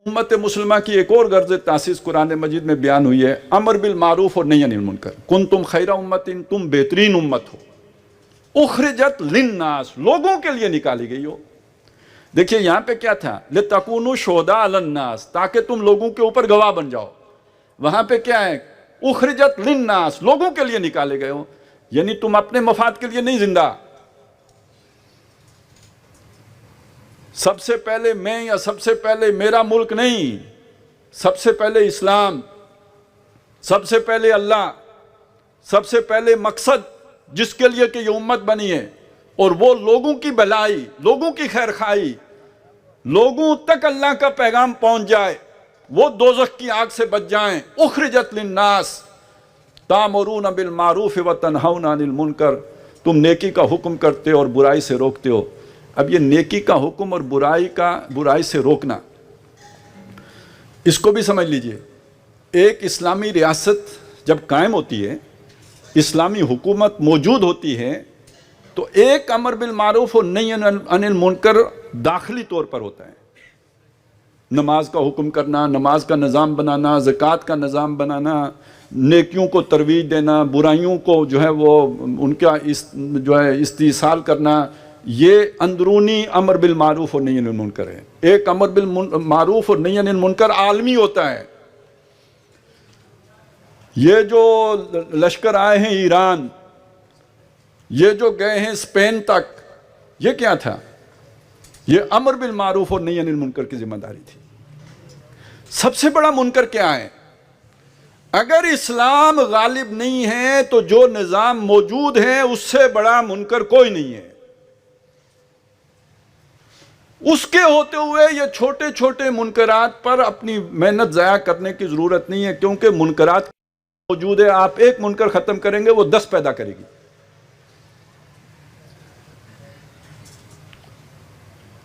उम्मत मुस्लिमा की एक और गर्ज तासीस कुरान मजीद में बयान हुई है, अमर बिल मारूफ और नही अनिल मुनकर। कुन तुम खैरा उम्मतिन, तुम बेहतरीन उम्मत हो, उखरिजत लिन्नास, लोगों के लिए निकाली गई हो। देखिए यहाँ पे क्या था, लितकुनु शुहदा अलन्नास, ताकि तुम लोगों के ऊपर गवाह बन जाओ। वहां पे क्या है, उखरिजत लिन्नास, लोगों के लिए निकाले गए हो, यानी तुम अपने मफाद के लिए नहीं जिंदा। सबसे पहले मैं या सबसे पहले मेरा मुल्क नहीं, सबसे पहले इस्लाम, सबसे पहले अल्लाह, सबसे पहले मकसद जिसके लिए कि ये उम्मत बनी है, और वो लोगों की भलाई, लोगों की खैर खाई, लोगों तक अल्लाह का पैगाम पहुंच जाए, वो दोज़ख की आग से बच जाएं। उखरिजत लिन्नास तामुरून बिल मारूफ व तनहौना अनिल मुनकर, तुम नेकी का हुक्म करते हो और बुराई से रोकते हो। अब ये नेकी का हुक्म और बुराई से रोकना, इसको भी समझ लीजिए। एक इस्लामी रियासत जब कायम होती है, इस्लामी हुकूमत मौजूद होती है, तो एक अमर बिल मारूफ और नही अनिल मुनकर दाखिली तौर पर होता है। नमाज का हुक्म करना, नमाज का निज़ाम बनाना, ज़कात का निज़ाम बनाना, नेकियों को तरवीज देना, बुराइयों को जो है वो उनका इस्तीसाल करना, ये अंदरूनी अमर बिल मारूफ और नही अनिल मुनकर है। एक अमर बिल मारूफ और नही अनिल मुनकर आलमी होता है। ये जो लश्कर आए हैं ईरान, ये जो गए हैं स्पेन तक, ये क्या था, ये अमर बिल मारूफ और नही अनिल मुनकर की जिम्मेदारी थी। सबसे बड़ा मुनकर क्या है, अगर इस्लाम गालिब नहीं है तो जो निज़ाम मौजूद है उससे बड़ा मुनकर कोई नहीं है। उसके होते हुए ये छोटे छोटे मुनकरात पर अपनी मेहनत ज़ाया करने की ज़रूरत नहीं है, क्योंकि मुनकरात मौजूद है। आप एक मुनकर ख़त्म करेंगे, वो 10 पैदा करेगी।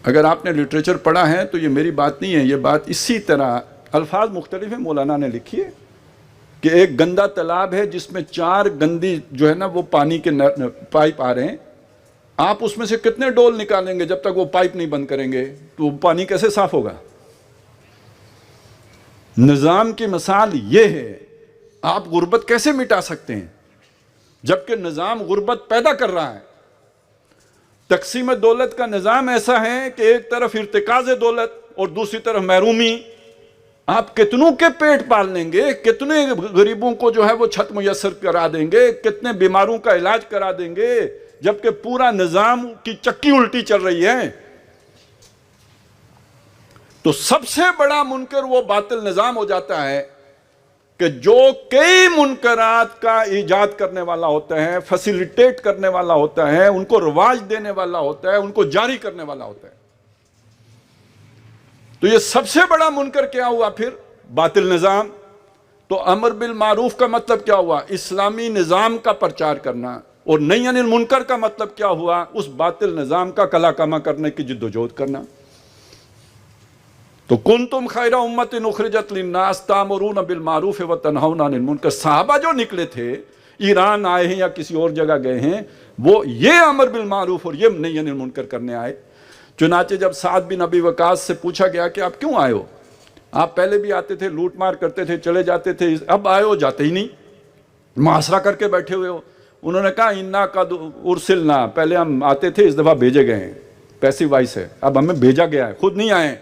अगर आपने लिटरेचर पढ़ा है तो ये मेरी बात नहीं है, ये बात इसी तरह अल्फाज मुख्तलिफ है, मौलाना ने लिखी है कि एक गंदा तालाब है जिसमें 4 गंदी जो है ना वो पानी के पाइप आ रहे हैं। आप उसमें से कितने डोल निकालेंगे, जब तक वो पाइप नहीं बंद करेंगे तो पानी कैसे साफ होगा। निज़ाम की मिसाल ये है, आप गुर्बत कैसे मिटा सकते हैं जबकि निज़ाम गुर्बत पैदा कर रहा है। तकसीम दौलत का निज़ाम ऐसा है कि एक तरफ इर्तिकाज़ दौलत और दूसरी तरफ महरूमी। आप कितनों के पेट पाल लेंगे, कितने गरीबों को जो है वो छत मुयस्सर करा देंगे, कितने बीमारों का इलाज करा देंगे, जबकि पूरा निज़ाम की चक्की उल्टी चल रही है। तो सबसे बड़ा मुनकर वो बातिल निज़ाम हो जाता है कि जो कई मुनकरात का ईजाद करने वाला होता है, फैसिलिटेट करने वाला होता है, उनको रवाज देने वाला होता है, उनको जारी करने वाला होता है। तो ये सबसे बड़ा मुनकर क्या हुआ फिर, बातिल निज़ाम। तो अमर बिल मारूफ का मतलब क्या हुआ, इस्लामी निज़ाम का प्रचार करना, और नही अनिल मुनकर का मतलब क्या हुआ, उस बातिल निज़ाम का कलाकमा करने की जिद्दोजहद करना। तो कुंतुम खैरा उम्मतिन उखरिजत लिन्नास तामुरून बिल मारूफ व तनहौना अनिल मुनकर। सहाबा जो निकले थे, ईरान आए हैं या किसी और जगह गए हैं, वो ये अमर बिल मारूफ और ये नही अनिल मुनकर करने आए। चुनाचे जब साद बिन अबी वकास से पूछा गया कि आप क्यों आए हो, आप पहले भी आते थे, लूट मार करते थे, चले जाते थे, अब आए हो जाते ही नहीं, मुहासरा करके बैठे हुए हो। उन्होंने कहा इन्ना कद उर्सिलना, पहले हम आते थे, इस दफ़ा भेजे गए हैं, पैसिव वॉइस है, अब हमें भेजा गया है, खुद नहीं आए,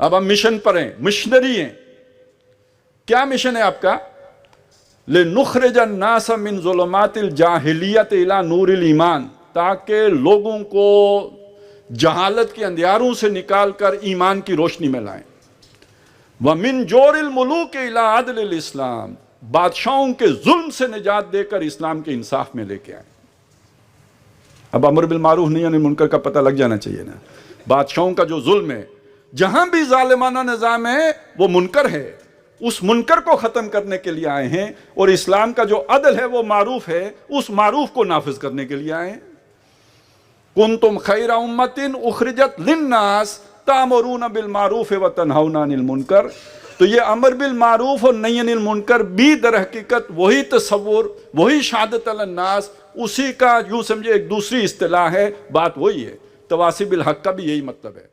अब हम मिशन पर हैं, मिशनरी हैं। क्या मिशन है आपका, लिनुखरिजन नास मिन ज़ुलुमातिल जाहिलियत इला नूरिल ईमान, ताकि लोगों को जहालत के अंधियारों से निकालकर ईमान की रोशनी में लाएं। व मिन जोरिल मुलूक इला अदलिल इस्लाम, बादशाहों के जुल्म से निजात देकर इस्लाम के इंसाफ में लेके आए। अब अमर बिल मारूफ नही अनिल मुनकर का पता लग जाना चाहिए ना। बादशाहों का जो जुल्म है, जहां भी जालिमाना निज़ाम है वो मुनकर है, उस मुनकर को ख़त्म करने के लिए आए हैं, और इस्लाम का जो अदल है वो मारूफ है, उस मारूफ को नाफिज करने के लिए आए हैं। कुंतुम खैरा उम्मतिन उखरिजत लिन्नास तामुरून बिल मारूफ व तनहौना अनिल मुनकर। तो ये अमर बिल मारूफ और नही अनिल मुनकर भी दर हकीकत वही तसव्वुर, वही शहादत अलन्नास, उसी का यूं समझे एक दूसरी इस्तिलाह है, बात वही है। तवासी बिल हक का भी यही मतलब है।